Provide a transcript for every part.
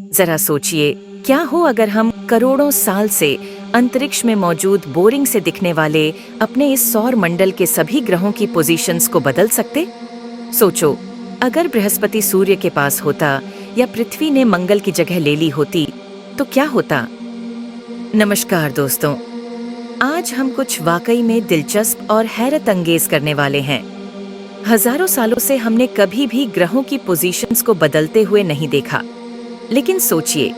जरा सोचिए, क्या हो अगर हम करोड़ों साल से अंतरिक्ष में मौजूद बोरिंग से दिखने वाले अपने इस सौर मंडल के सभी ग्रहों की पोजीशंस को बदल सकते। सोचो, अगर बृहस्पति सूर्य के पास होता या पृथ्वी ने मंगल की जगह ले ली होती तो क्या होता। नमस्कार दोस्तों, आज हम कुछ वाकई में दिलचस्प और हैरत अंगेज करने वाले हैं। हजारों सालों से हमने कभी भी ग्रहों की पोजीशंस को बदलते हुए नहीं देखा, लेकिन सोचिए,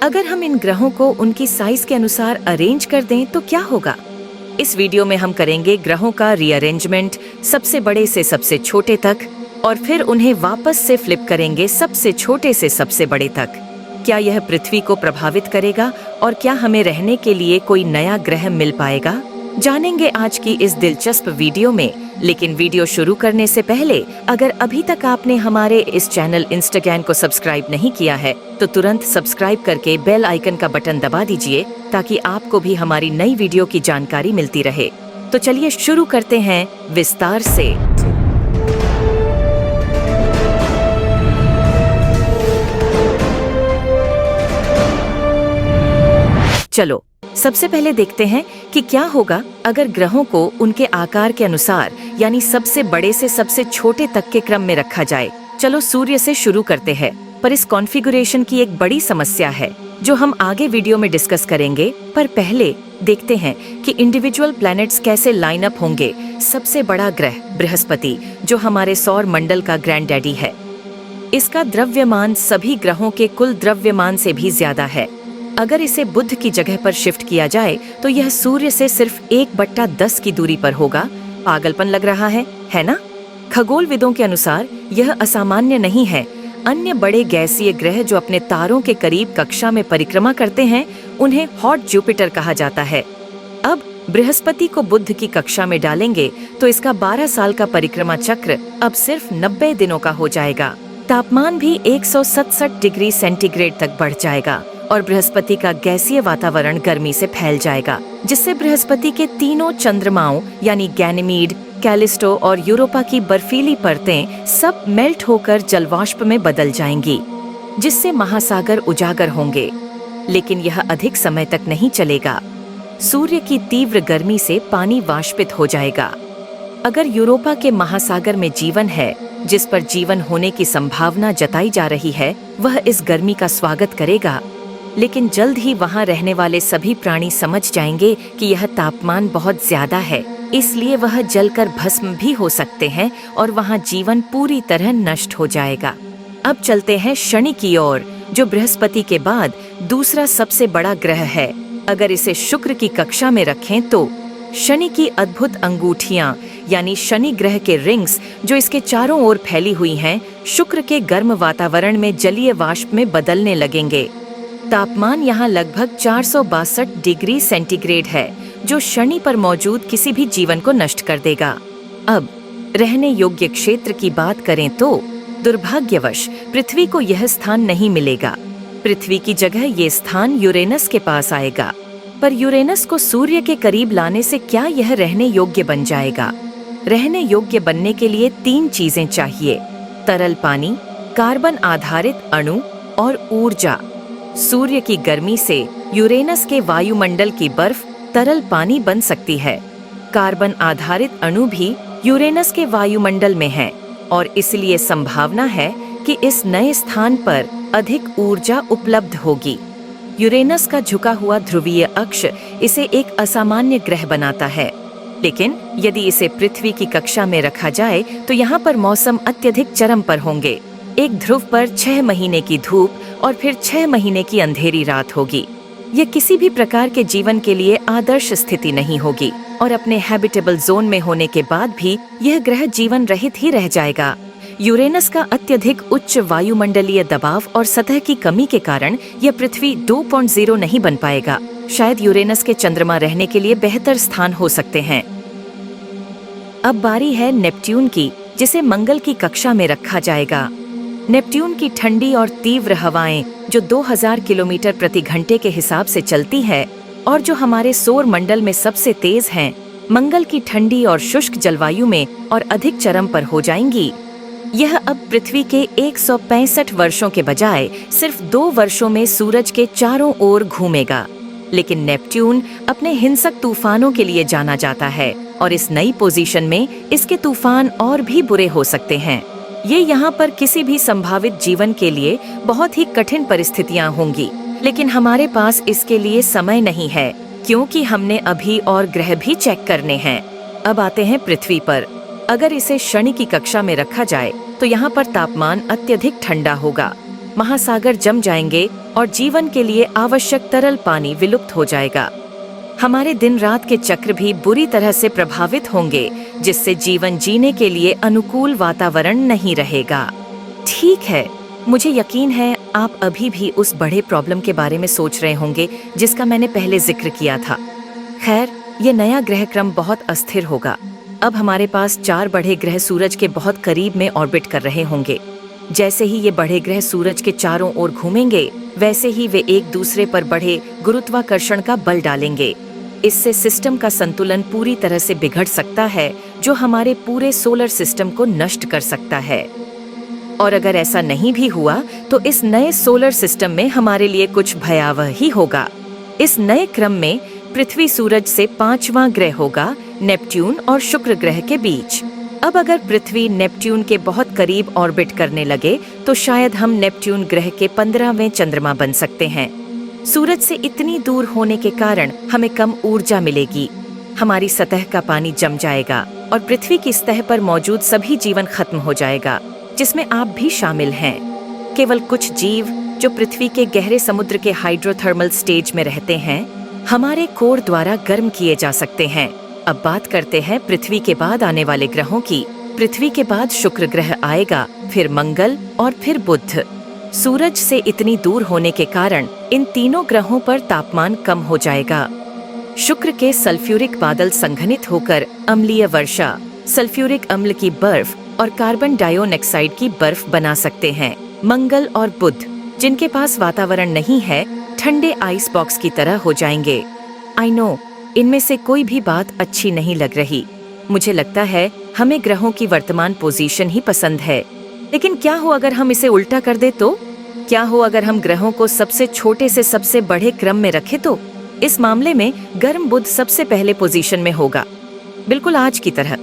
अगर हम इन ग्रहों को उनकी साइज के अनुसार अरेंज कर दें तो क्या होगा। इस वीडियो में हम करेंगे ग्रहों का रीअरेंजमेंट, सबसे बड़े से सबसे छोटे तक, और फिर उन्हें वापस से फ्लिप करेंगे सबसे छोटे से सबसे बड़े तक। क्या यह पृथ्वी को प्रभावित करेगा और क्या हमें रहने के लिए कोई नया ग्रह मिल पाएगा, जानेंगे आज की इस दिलचस्प वीडियो में। लेकिन वीडियो शुरू करने से पहले अगर अभी तक आपने हमारे इस चैनल इंस्टाग्राम को सब्सक्राइब नहीं किया है तो तुरंत सब्सक्राइब करके बेल आइकन का बटन दबा दीजिए ताकि आपको भी हमारी नई वीडियो की जानकारी मिलती रहे। तो चलिए शुरू करते हैं विस्तार से। चलो सबसे पहले देखते हैं कि क्या होगा अगर ग्रहों को उनके आकार के अनुसार, यानी सबसे बड़े से सबसे छोटे तक के क्रम में रखा जाए। चलो सूर्य से शुरू करते हैं, पर इस कॉन्फ़िगरेशन की एक बड़ी समस्या है जो हम आगे वीडियो में डिस्कस करेंगे। पर पहले देखते हैं कि इंडिविजुअल प्लैनेट्स कैसे लाइन अप होंगे। सबसे बड़ा ग्रह बृहस्पति, जो हमारे सौर मंडल का ग्रैंड डैडी है, इसका द्रव्यमान सभी ग्रहों के कुल द्रव्यमान से भी ज्यादा है। अगर इसे बुध की जगह पर शिफ्ट किया जाए तो यह सूर्य से सिर्फ 1/10 की दूरी पर होगा। पागलपन लग रहा है ना? खगोलविदों के अनुसार यह असामान्य नहीं है। अन्य बड़े गैसीय ग्रह जो अपने तारों के करीब कक्षा में परिक्रमा करते हैं उन्हें हॉट जुपिटर कहा जाता है। अब बृहस्पति को बुध की कक्षा में डालेंगे तो इसका 12 साल का परिक्रमा चक्र अब सिर्फ 90 दिनों का हो जाएगा। तापमान भी 167 डिग्री सेंटीग्रेड तक बढ़ जाएगा और बृहस्पति का गैसीय वातावरण गर्मी से फैल जाएगा, जिससे बृहस्पति के तीनों चंद्रमाओं यानी गैनीमीड, कैलिस्टो और यूरोपा की बर्फीली परतें सब मेल्ट होकर जलवाष्प में बदल जाएंगी, जिससे महासागर उजागर होंगे। लेकिन यह अधिक समय तक नहीं चलेगा। सूर्य की तीव्र गर्मी से पानी वाष्पित हो जाएगा। अगर यूरोपा के महासागर में जीवन है, जिस पर जीवन होने की संभावना जताई जा रही है, वह इस गर्मी का स्वागत करेगा। लेकिन जल्द ही वहां रहने वाले सभी प्राणी समझ जाएंगे कि यह तापमान बहुत ज्यादा है, इसलिए वह जलकर भस्म भी हो सकते हैं और वहां जीवन पूरी तरह नष्ट हो जाएगा। अब चलते हैं शनि की ओर, जो बृहस्पति के बाद दूसरा सबसे बड़ा ग्रह है। अगर इसे शुक्र की कक्षा में रखें तो शनि की अद्भुत अंगूठियां यानी शनि ग्रह के रिंग्स जो इसके चारों ओर फैली हुई हैं, शुक्र के गर्म वातावरण में जलीय वाष्प में बदलने लगेंगे। तापमान यहाँ लगभग 462 डिग्री सेंटीग्रेड है, जो शनि पर मौजूद किसी भी जीवन को नष्ट कर देगा। अब रहने योग्य क्षेत्र की बात करें तो दुर्भाग्यवश पृथ्वी को यह स्थान नहीं मिलेगा। पृथ्वी की जगह ये स्थान यूरेनस के पास आएगा। पर यूरेनस को सूर्य के करीब लाने से क्या यह रहने योग्य बन जाएगा? रहने योग्य बनने के लिए 3 चीजें चाहिए: तरल पानी, कार्बन आधारित अणु और ऊर्जा। सूर्य की गर्मी से यूरेनस के वायुमंडल की बर्फ तरल पानी बन सकती है। कार्बन आधारित अणु भी यूरेनस के वायुमंडल में हैं और इसलिए संभावना है कि इस नए स्थान पर अधिक ऊर्जा उपलब्ध होगी। यूरेनस का झुका हुआ ध्रुवीय अक्ष इसे एक असामान्य ग्रह बनाता है, लेकिन यदि इसे पृथ्वी की कक्षा में रखा जाए तो यहाँ पर मौसम अत्यधिक चरम पर होंगे। एक ध्रुव पर 6 महीने की धूप और फिर 6 महीने की अंधेरी रात होगी। यह किसी भी प्रकार के जीवन के लिए आदर्श स्थिति नहीं होगी और अपने हैबिटेबल जोन में होने के बाद भी यह ग्रह जीवन रहित ही रह जाएगा। यूरेनस का अत्यधिक उच्च वायुमंडलीय दबाव और सतह की कमी के कारण यह पृथ्वी 2.0 नहीं बन पाएगा। शायद यूरेनस के चंद्रमा रहने के लिए बेहतर स्थान हो सकते हैं। अब बारी है नेपट्यून की, जिसे मंगल की कक्षा में रखा जाएगा। नेपट्यून की ठंडी और तीव्र हवाएं जो 2000 किलोमीटर प्रति घंटे के हिसाब से चलती है और जो हमारे सौर मंडल में सबसे तेज हैं, मंगल की ठंडी और शुष्क जलवायु में और अधिक चरम पर हो जाएंगी। यह अब पृथ्वी के 165 वर्षों के बजाय सिर्फ 2 वर्षों में सूरज के चारों ओर घूमेगा। लेकिन नेपट्यून अपने हिंसक तूफानों के लिए जाना जाता है और इस नई पोजीशन में इसके तूफान और भी बुरे हो सकते हैं। ये यहाँ पर किसी भी संभावित जीवन के लिए बहुत ही कठिन परिस्थितियाँ होंगी, लेकिन हमारे पास इसके लिए समय नहीं है क्योंकि हमने अभी और ग्रह भी चेक करने हैं। अब आते हैं पृथ्वी पर। अगर इसे शनि की कक्षा में रखा जाए तो यहाँ पर तापमान अत्यधिक ठंडा होगा, महासागर जम जाएंगे और जीवन के लिए आवश्यक तरल पानी विलुप्त हो जाएगा। हमारे दिन रात के चक्र भी बुरी तरह से प्रभावित होंगे, जिससे जीवन जीने के लिए अनुकूल वातावरण नहीं रहेगा। ठीक है, मुझे यकीन है आप अभी भी उस बड़े प्रॉब्लम के बारे में सोच रहे होंगे जिसका मैंने पहले जिक्र किया था। खैर, ये नया ग्रह क्रम बहुत अस्थिर होगा। अब हमारे पास 4 बड़े ग्रह सूरज के बहुत करीब में ऑर्बिट कर रहे होंगे। जैसे ही ये बड़े ग्रह सूरज के चारों ओर घूमेंगे, वैसे ही वे एक दूसरे पर बढ़े गुरुत्वाकर्षण का बल डालेंगे। इससे सिस्टम का संतुलन पूरी तरह से बिगड़ सकता है, जो हमारे पूरे सोलर सिस्टम को नष्ट कर सकता है। और अगर ऐसा नहीं भी हुआ तो इस नए सोलर सिस्टम में हमारे लिए कुछ भयावह ही होगा। इस नए क्रम में पृथ्वी सूरज से 5वां ग्रह होगा, नेपट्यून और शुक्र ग्रह के बीच। अब अगर पृथ्वी नेपट्यून के बहुत करीब ऑर्बिट करने लगे तो शायद हम नेपट्यून ग्रह के 15वें चंद्रमा बन सकते हैं। सूरज से इतनी दूर होने के कारण हमें कम ऊर्जा मिलेगी, हमारी सतह का पानी जम जाएगा और पृथ्वी की सतह पर मौजूद सभी जीवन खत्म हो जाएगा, जिसमें आप भी शामिल हैं। केवल कुछ जीव जो पृथ्वी के गहरे समुद्र के हाइड्रोथर्मल स्टेज में रहते हैं, हमारे कोर द्वारा गर्म किए जा सकते हैं। अब बात करते हैं पृथ्वी के बाद आने वाले ग्रहों की। पृथ्वी के बाद शुक्र ग्रह आएगा, फिर मंगल और फिर बुध। सूरज से इतनी दूर होने के कारण इन तीनों ग्रहों पर तापमान कम हो जाएगा। शुक्र के सल्फ्यूरिक बादल संघनित होकर अम्लीय वर्षा, सल्फ्यूरिक अम्ल की बर्फ और कार्बन डाइऑक्साइड की बर्फ बना सकते हैं। मंगल और बुध, जिनके पास वातावरण नहीं है, ठंडे आइस बॉक्स की तरह हो जाएंगे। आई नो, इनमें से कोई भी बात अच्छी नहीं लग रही। मुझे लगता है हमें ग्रहों की वर्तमान पोजीशन ही पसंद है। लेकिन क्या हो अगर हम इसे उल्टा कर दे तो? क्या हो अगर हम ग्रहों को सबसे छोटे से सबसे बड़े क्रम में रखें तो? इस मामले में गर्म बुध सबसे पहले पोजीशन में होगा, बिल्कुल आज की तरह।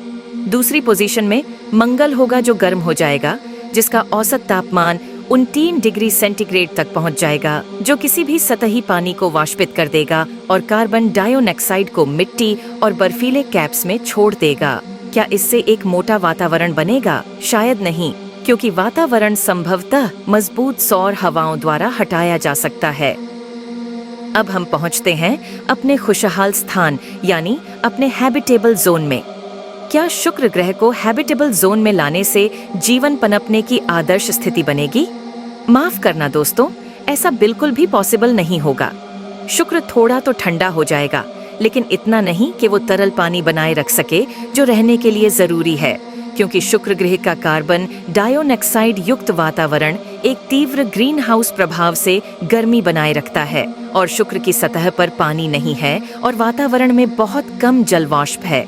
दूसरी पोजीशन में मंगल होगा जो गर्म हो जाएगा, जिसका औसत तापमान 29 डिग्री सेंटीग्रेड तक पहुंच जाएगा, जो किसी भी सतही पानी को वाष्पित कर देगा और कार्बन डाइऑक्साइड को मिट्टी और बर्फीले कैप्स में छोड़ देगा। क्या इससे एक मोटा वातावरण बनेगा? शायद नहीं, क्योंकि वातावरण संभवतः मजबूत सौर हवाओं द्वारा हटाया जा सकता है। अब हम पहुंचते हैं अपने खुशहाल स्थान यानी अपने हैबिटेबल जोन में। क्या शुक्र ग्रह को हैबिटेबल जोन में लाने से जीवन पनपने की आदर्श स्थिति बनेगी? माफ करना दोस्तों, ऐसा बिल्कुल भी पॉसिबल नहीं होगा। शुक्र थोड़ा तो ठंडा हो जाएगा, लेकिन इतना नहीं कि वो तरल पानी बनाए रख सके जो रहने के लिए जरूरी है, क्योंकि शुक्र ग्रह का कार्बन डाइऑक्साइड युक्त वातावरण एक तीव्र ग्रीन हाउस प्रभाव से गर्मी बनाए रखता है और शुक्र की सतह पर पानी नहीं है और वातावरण में बहुत कम जल वाष्प है।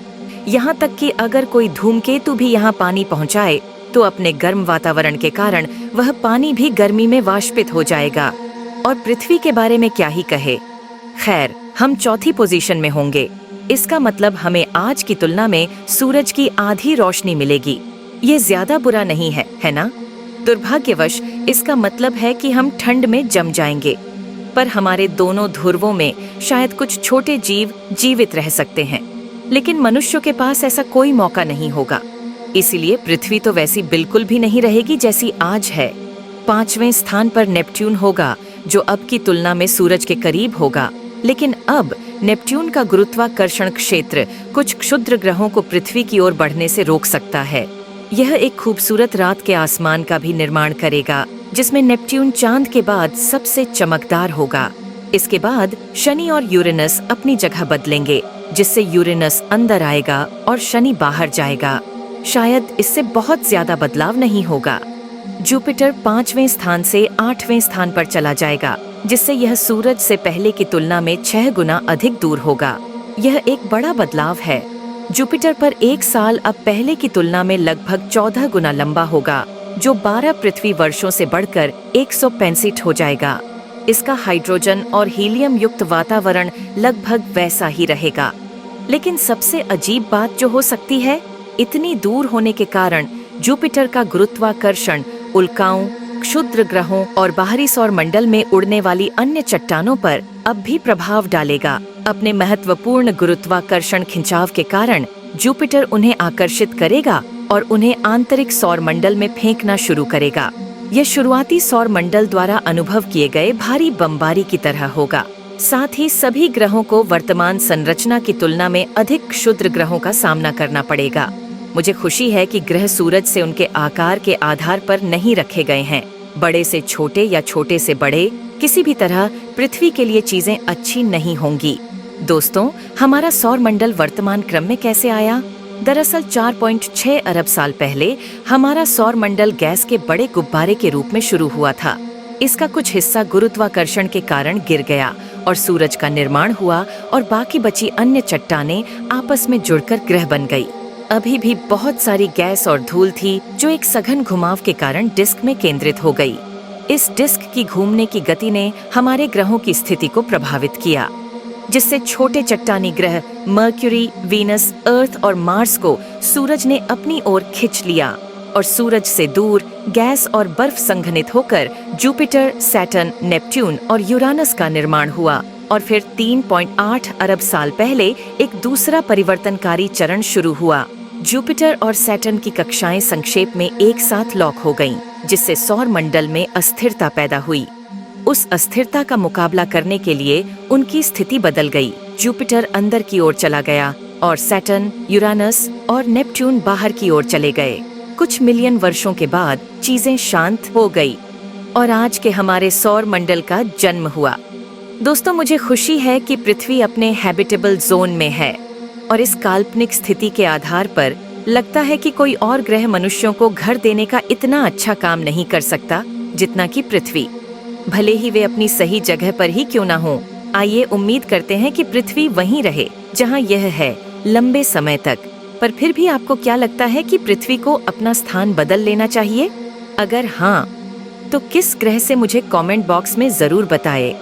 यहाँ तक कि अगर कोई धूमकेतु भी यहाँ पानी पहुँचाए तो अपने गर्म वातावरण के कारण वह पानी भी गर्मी में वाष्पित हो जाएगा। और पृथ्वी के बारे में क्या ही कहे। खैर, हम चौथी पोजीशन में होंगे। इसका मतलब हमें आज की तुलना में सूरज की आधी रोशनी मिलेगी। ये ज्यादा बुरा नहीं है, है ना? दुर्भाग्यवश इसका मतलब है कि हम ठंड में जम जाएंगे, पर हमारे दोनों ध्रुवों में शायद कुछ छोटे जीव जीवित रह सकते हैं, लेकिन मनुष्यों के पास ऐसा कोई मौका नहीं होगा। इसीलिए पृथ्वी तो वैसी बिल्कुल भी नहीं रहेगी जैसी आज है। 5वें स्थान पर नेपट्यून होगा, जो अब की तुलना में सूरज के करीब होगा, लेकिन अब नेपट्यून का गुरुत्वाकर्षण क्षेत्र कुछ क्षुद्र ग्रहों को पृथ्वी की ओर बढ़ने से रोक सकता है। यह एक खूबसूरत रात के आसमान का भी निर्माण करेगा, जिसमें नेपट्यून चांद के बाद सबसे चमकदार होगा। इसके बाद शनि और यूरेनस अपनी जगह बदलेंगे, जिससे यूरेनस अंदर आएगा और शनि बाहर जाएगा। शायद इससे बहुत ज्यादा बदलाव नहीं होगा। जुपिटर 5वें स्थान से 8वें स्थान पर चला जाएगा, जिससे यह सूरज से पहले की तुलना में 6 गुना अधिक दूर होगा। यह एक बड़ा बदलाव है। जुपिटर पर एक साल अब पहले की तुलना में लगभग 14 गुना लंबा होगा, जो 12 पृथ्वी वर्षों से बढ़कर 165 हो जाएगा। इसका हाइड्रोजन और हीलियम युक्त वातावरण लगभग वैसा ही रहेगा। लेकिन सबसे अजीब बात जो हो सकती है, इतनी दूर होने के कारण जुपिटर का गुरुत्वाकर्षण उल्काओं, क्षुद्र ग्रहों और बाहरी सौर मंडल में उड़ने वाली अन्य चट्टानों पर अब भी प्रभाव डालेगा। अपने महत्वपूर्ण गुरुत्वाकर्षण खिंचाव के कारण जुपिटर उन्हें आकर्षित करेगा और उन्हें आंतरिक सौर मंडल में फेंकना शुरू करेगा। यह शुरुआती सौर मंडल द्वारा अनुभव किए गए भारी बमबारी की तरह होगा। साथ ही सभी ग्रहों को वर्तमान संरचना की तुलना में अधिक क्षुद्र ग्रहों का सामना करना पड़ेगा। मुझे खुशी है कि ग्रह सूरज से उनके आकार के आधार पर नहीं रखे गए हैं। बड़े से छोटे या छोटे से बड़े, किसी भी तरह पृथ्वी के लिए चीजें अच्छी नहीं होंगी। दोस्तों, हमारा सौर मंडल वर्तमान क्रम में कैसे आया? दरअसल 4.6 अरब साल पहले हमारा सौर मंडल गैस के बड़े गुब्बारे के रूप में शुरू हुआ था। इसका कुछ हिस्सा गुरुत्वाकर्षण के कारण गिर गया और सूरज का निर्माण हुआ और बाकी बची अन्य चट्टानें आपस में जुड़कर ग्रह बन गई। अभी भी बहुत सारी गैस और धूल थी जो एक सघन घुमाव के कारण डिस्क में केंद्रित हो गई। इस डिस्क की घूमने की गति ने हमारे ग्रहों की स्थिति को प्रभावित किया, जिससे छोटे चट्टानी ग्रह मर्क्यूरी, वीनस, अर्थ और मार्स को सूरज ने अपनी ओर खींच लिया और सूरज से दूर गैस और बर्फ संघनित होकर जुपिटर, सैटर्न, नेपट्यून और यूरानस का निर्माण हुआ। और फिर 3.8 अरब साल पहले एक दूसरा परिवर्तनकारी चरण शुरू हुआ। जुपिटर और सैटर्न की कक्षाएं संक्षेप में एक साथ लॉक हो गईं, जिससे सौर मंडल में अस्थिरता पैदा हुई। उस अस्थिरता का मुकाबला करने के लिए उनकी स्थिति बदल गई। जुपिटर अंदर की ओर चला गया और सैटर्न, यूरानस और नेपट्यून बाहर की ओर चले गए। कुछ मिलियन वर्षों के बाद चीजें शांत हो गई और आज के हमारे सौर मंडल का जन्म हुआ। दोस्तों, मुझे खुशी है कि पृथ्वी अपने हैबिटेबल जोन में है और इस काल्पनिक स्थिति के आधार पर लगता है कि कोई और ग्रह मनुष्यों को घर देने का इतना अच्छा काम नहीं कर सकता जितना कि पृथ्वी, भले ही वे अपनी सही जगह पर ही क्यों ना हो। आइए उम्मीद करते हैं कि पृथ्वी वहीं रहे जहां यह है लंबे समय तक। पर फिर भी आपको क्या लगता है कि पृथ्वी को अपना स्थान बदल लेना चाहिए? अगर हाँ, तो किस ग्रह से मुझे कमेंट बॉक्स में जरूर बताएं।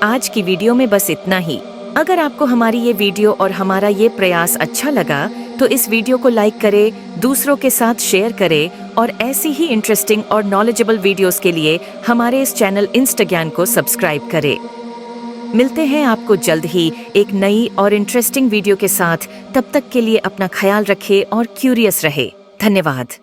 आज की वीडियो में बस इतना ही। अगर आपको हमारी ये वीडियो और हमारा ये प्रयास अच्छा लगा तो इस वीडियो को लाइक करें, दूसरों के साथ शेयर करें और ऐसी ही इंटरेस्टिंग और नॉलेजेबल वीडियोस के लिए हमारे इस चैनल इंस्टाग्राम को सब्सक्राइब करें। मिलते हैं आपको जल्द ही एक नई और इंटरेस्टिंग वीडियो के साथ। तब तक के लिए अपना ख्याल रखें और क्यूरियस रहे। धन्यवाद।